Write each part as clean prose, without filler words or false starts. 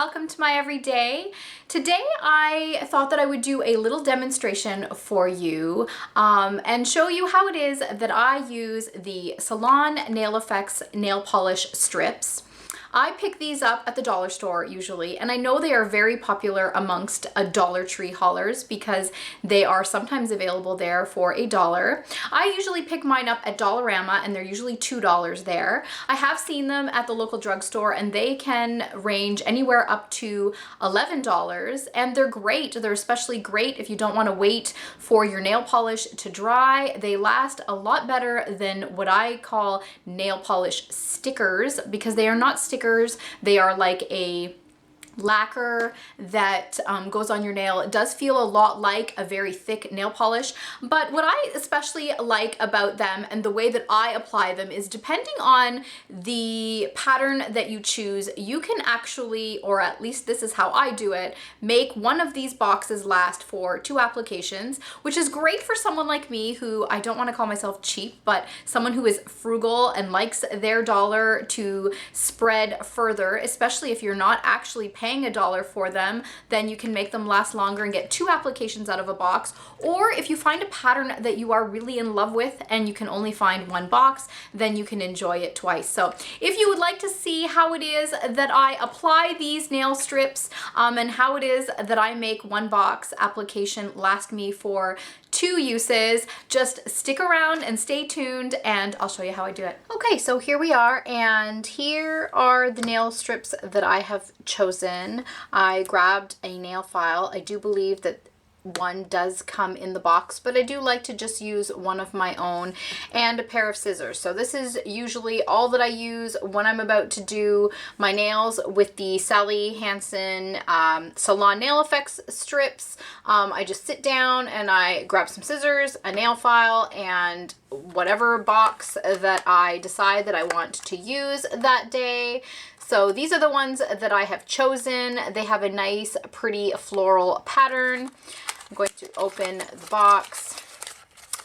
welcome to my everyday. Today I thought that I would do a little demonstration for you and show you how it is that I use the Salon Nail Effects nail polish strips. I pick these up at the dollar store usually, and I know they are very popular amongst Dollar Tree haulers because they are sometimes available there for $1. I usually pick mine up at Dollarama and they're usually $2 there. I have seen them at the local drugstore and they can range anywhere up to $11, and they're great. They're especially great if you don't want to wait for your nail polish to dry. They last a lot better than what I call nail polish stickers because they are not stickers. They are like a lacquer that goes on your nail. It does feel a lot like a very thick nail polish, but what I especially like about them and the way that I apply them is depending on the pattern that you choose, you can actually, or at least this is how I do it, make one of these boxes last for 2 applications, which is great for someone like me who, I don't want to call myself cheap, but someone who is frugal and likes their dollar to spread further, especially if you're not actually paying $1 for them, then you can make them last longer and get 2 applications out of a box. Or if you find a pattern that you are really in love with and you can only find 1 box, then you can enjoy it twice. So if you would like to see how it is that I apply these nail strips and how it is that I make 1 box application last me for 2 uses, just stick around and stay tuned and I'll show you how I do it. Okay, so here we are, and here are the nail strips that I have chosen. I grabbed a nail file. I do believe that one does come in the box, but I do like to just use one of my own, and a pair of scissors. So this is usually all that I use when I'm about to do my nails with the Hansen Salon Nail Effects strips. I just sit down and I grab some scissors, a nail file, and whatever box that I decide that I want to use that day. So these are the ones that I have chosen. They have a nice, pretty floral pattern. I'm going to open the box.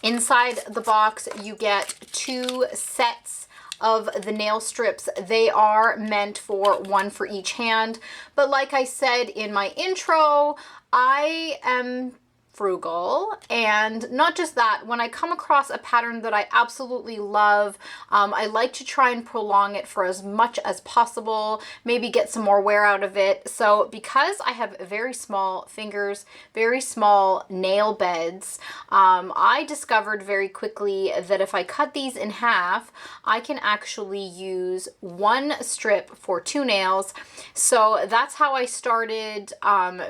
Inside the box, you get 2 sets of the nail strips. They are meant for 1 for each hand. But like I said in my intro, I am frugal, and not just that, when I come across a pattern that I absolutely love, I like to try and prolong it for as much as possible, maybe get some more wear out of it. So because I have very small fingers, very small nail beds, I discovered very quickly that if I cut these in half, I can actually use 1 strip for 2 nails. So that's how I started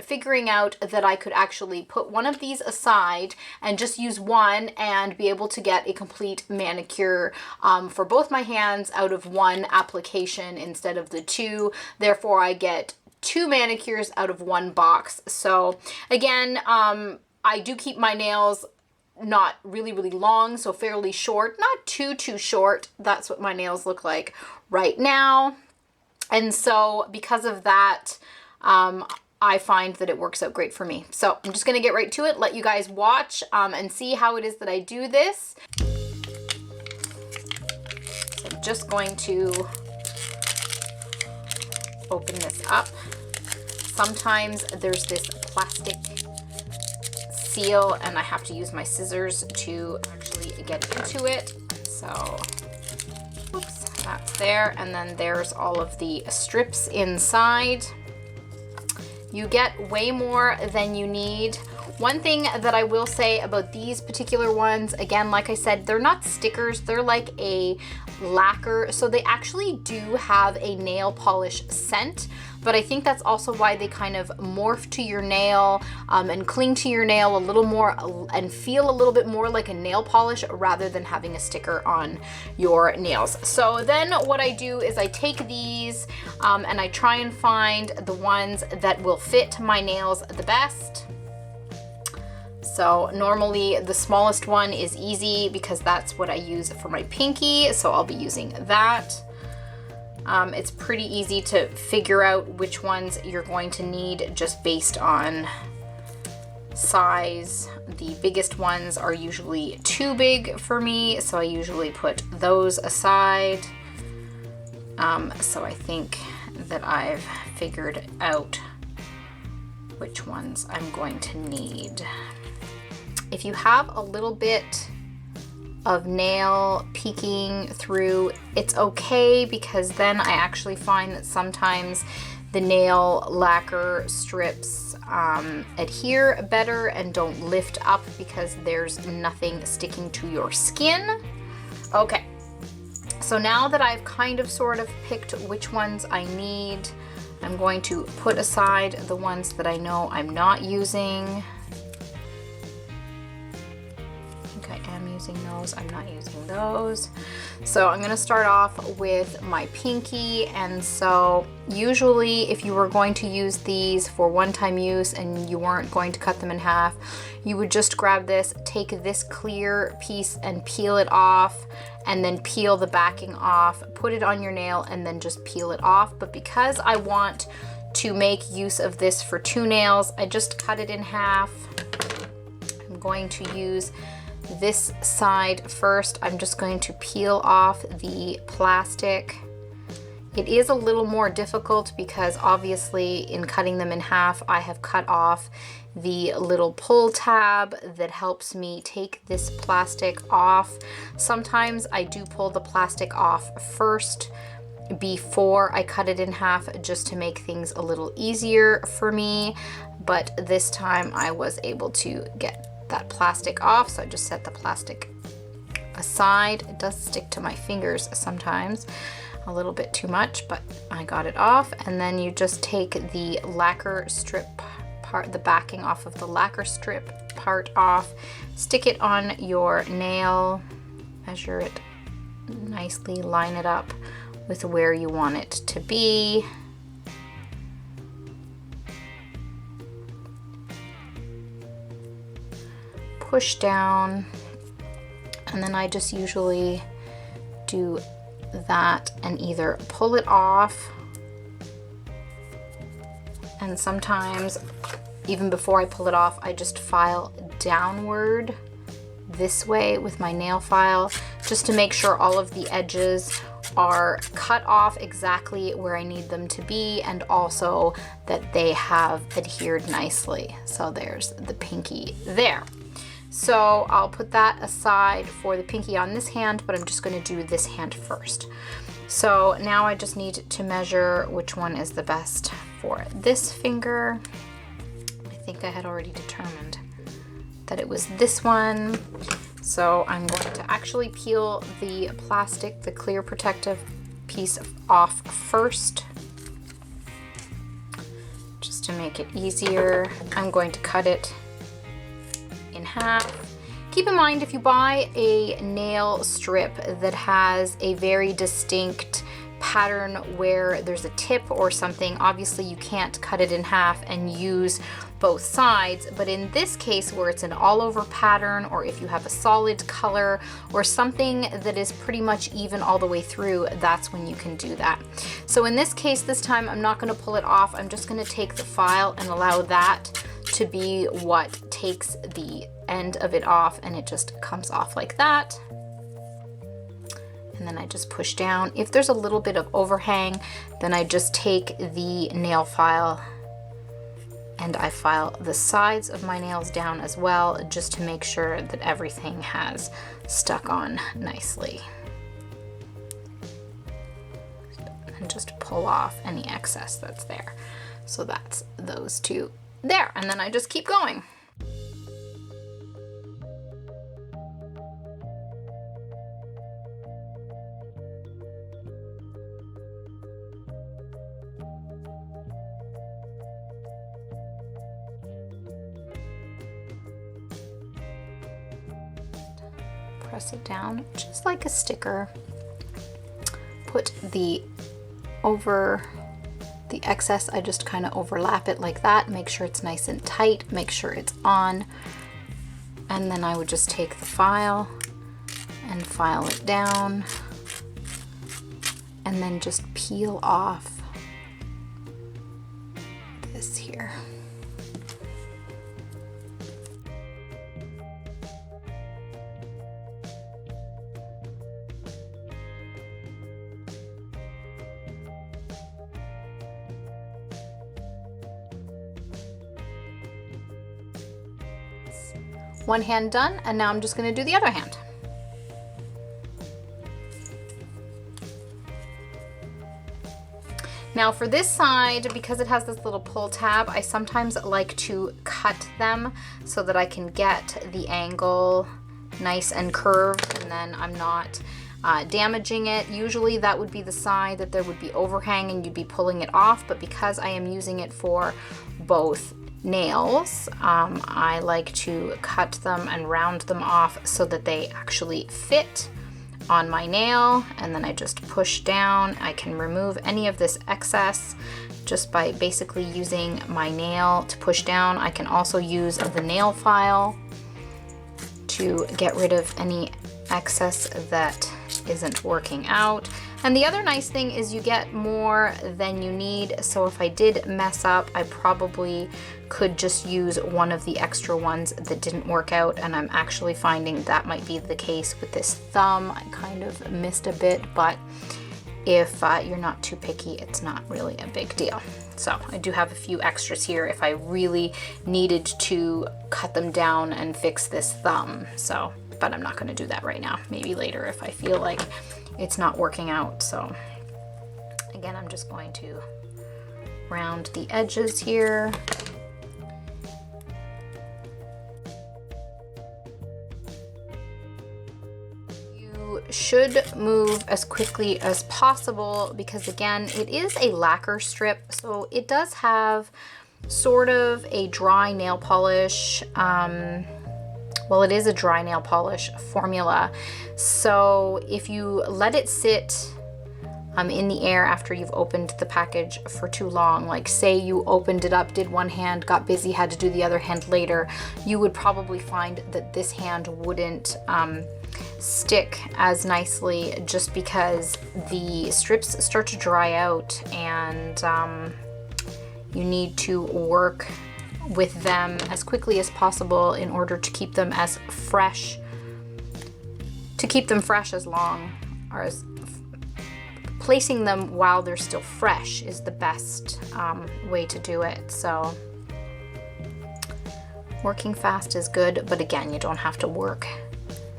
figuring out that I could actually put one of these aside and just use 1 and be able to get a complete manicure for both my hands out of 1 application instead of the 2. Therefore, I get 2 manicures out of 1 box. So again, I do keep my nails not really long, so fairly short, not too short. That's what my nails look like right now. And so because of that, I find that it works out great for me. So I'm just gonna get right to it, let you guys watch and see how it is that I do this. So I'm just going to open this up. Sometimes there's this plastic seal and I have to use my scissors to actually get into it. So, oops, that's there. And then there's all of the strips inside. You get way more than you need. One thing that I will say about these particular ones, again, like I said, they're not stickers, they're like a lacquer. So they actually do have a nail polish scent, but I think that's also why they kind of morph to your nail and cling to your nail a little more and feel a little bit more like a nail polish rather than having a sticker on your nails. So then what I do is I take these and I try and find the ones that will fit my nails the best. So normally the smallest one is easy because that's what I use for my pinky, so I'll be using that. It's pretty easy to figure out which ones you're going to need just based on size. The biggest ones are usually too big for me, so I usually put those aside. So I think that I've figured out which ones I'm going to need. If you have a little bit of nail peeking through, it's okay, because then I actually find that sometimes the nail lacquer strips adhere better and don't lift up because there's nothing sticking to your skin. Okay, so now that I've kind of sort of picked which ones I need, I'm going to put aside the ones that I know I'm not using. I think I am using those, I'm not using those. So I'm gonna start off with my pinky, and so usually if you were going to use these for one-time use and you weren't going to cut them in half, you would just grab this, take this clear piece and peel it off, and then peel the backing off, put it on your nail, and then just peel it off. But because I want to make use of this for 2 nails, I just cut it in half. I'm going to use this side first. I'm just going to peel off the plastic. It is a little more difficult because obviously in cutting them in half, I have cut off the little pull tab that helps me take this plastic off. Sometimes I do pull the plastic off first before I cut it in half, just to make things a little easier for me. But this time I was able to get that plastic off, so I just set the plastic aside. It does stick to my fingers sometimes, a little bit too much, but I got it off. And then you just take the lacquer strip part, the backing off of the lacquer strip part off, stick it on your nail, measure it nicely, line it up with where you want it to be. Push down, and then I just usually do that and either pull it off, and sometimes even before I pull it off, I just file downward this way with my nail file, just to make sure all of the edges are cut off exactly where I need them to be, and also that they have adhered nicely. So there's the pinky there. So I'll put that aside for the pinky on this hand, but I'm just going to do this hand first. So now I just need to measure which one is the best for this finger. I think I had already determined that it was this one. So I'm going to actually peel the plastic, the clear protective piece off first, just to make it easier. I'm going to cut it in half. Keep in mind, if you buy a nail strip that has a very distinct pattern where there's a tip or something, obviously you can't cut it in half and use both sides. But in this case, where it's an all-over pattern, or if you have a solid color or something that is pretty much even all the way through, that's when you can do that. So in this case, this time I'm not going to pull it off. I'm just going to take the file and allow that to be what takes the end of it off, and it just comes off like that. And then I just push down. If there's a little bit of overhang, then I just take the nail file and I file the sides of my nails down as well, just to make sure that everything has stuck on nicely. And just pull off any excess that's there. So that's those two there, and then I just keep going. Press it down just like a sticker. Put the excess, I just kind of overlap it like that, make sure it's nice and tight, make sure it's on, and then I would just take the file and file it down, and then just peel off this here. One hand done, and now I'm just gonna do the other hand. Now for this side, because it has this little pull tab, I sometimes like to cut them so that I can get the angle nice and curved, and then I'm not damaging it. Usually that would be the side that there would be overhang and you'd be pulling it off, but because I am using it for both nails, I like to cut them and round them off so that they actually fit on my nail, and then I just push down. I can remove any of this excess just by basically using my nail to push down. I can also use the nail file to get rid of any excess that isn't working out. And the other nice thing is you get more than you need. So if I did mess up, I probably could just use one of the extra ones that didn't work out. And I'm actually finding that might be the case with this thumb. I kind of missed a bit, but if you're not too picky, it's not really a big deal. So I do have a few extras here if I really needed to cut them down and fix this thumb. So, but I'm not gonna do that right now. Maybe later if I feel like it's not working out. So again, I'm just going to round the edges here. You should move as quickly as possible because again, it is a lacquer strip, so it does have sort of a dry nail polish. Well, it is a dry nail polish formula. So if you let it sit in the air after you've opened the package for too long, like say you opened it up, did one hand, got busy, had to do the other hand later, you would probably find that this hand wouldn't stick as nicely just because the strips start to dry out, and you need to work with them as quickly as possible in order to keep them as fresh, as long, or as placing them while they're still fresh is the best way to do it. So working fast is good, but again, you don't have to work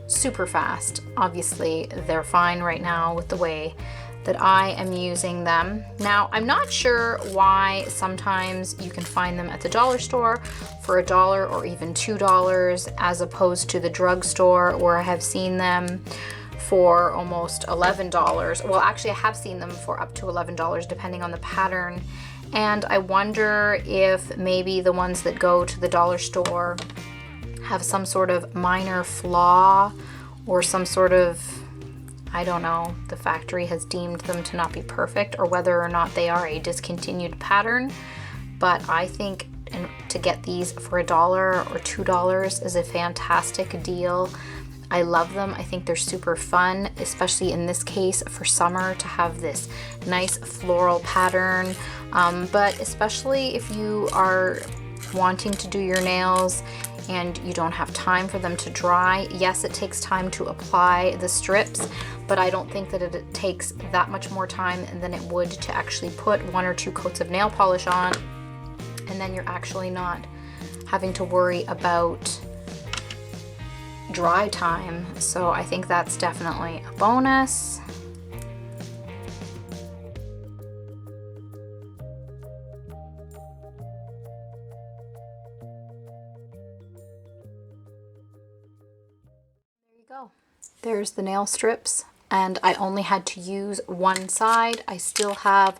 super fast. Obviously, they're fine right now with the way that I am using them. Now, I'm not sure why sometimes you can find them at the dollar store for $1 or even $2 as opposed to the drugstore where I have seen them for almost $11. Well, actually I have seen them for up to $11 depending on the pattern. And I wonder if maybe the ones that go to the dollar store have some sort of minor flaw or some sort of, I don't know, the factory has deemed them to not be perfect, or whether or not they are a discontinued pattern. But I think to get these for $1 or $2 is a fantastic deal. I love them. I think they're super fun, especially in this case for summer to have this nice floral pattern. But especially if you are wanting to do your nails and you don't have time for them to dry. Yes, it takes time to apply the strips, but I don't think that it takes that much more time than it would to actually put 1 or 2 coats of nail polish on, and then you're actually not having to worry about dry time. So I think that's definitely a bonus. Go. There's the nail strips, and I only had to use one side. I still have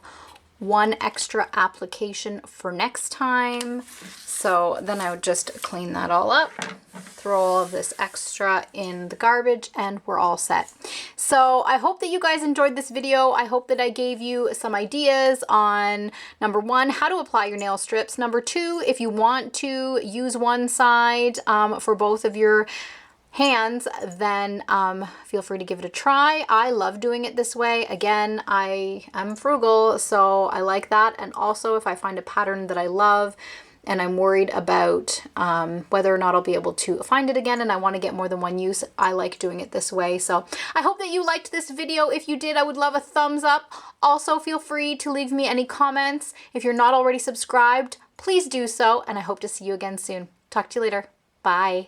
one extra application for next time, so then I would just clean that all up, throw all of this extra in the garbage, and we're all set. So I hope that you guys enjoyed this video. I hope that I gave you some ideas on, number 1, how to apply your nail strips. Number 2, if you want to use one side for both of your hands, then feel free to give it a try. I love doing it this way. Again, I am frugal, so I like that. And also if I find a pattern that I love and I'm worried about whether or not I'll be able to find it again and I want to get more than one use, I like doing it this way. So I hope that you liked this video. If you did, I would love a thumbs up. Also, feel free to leave me any comments. If you're not already subscribed, please do so, and I hope to see you again soon. Talk to you later. Bye.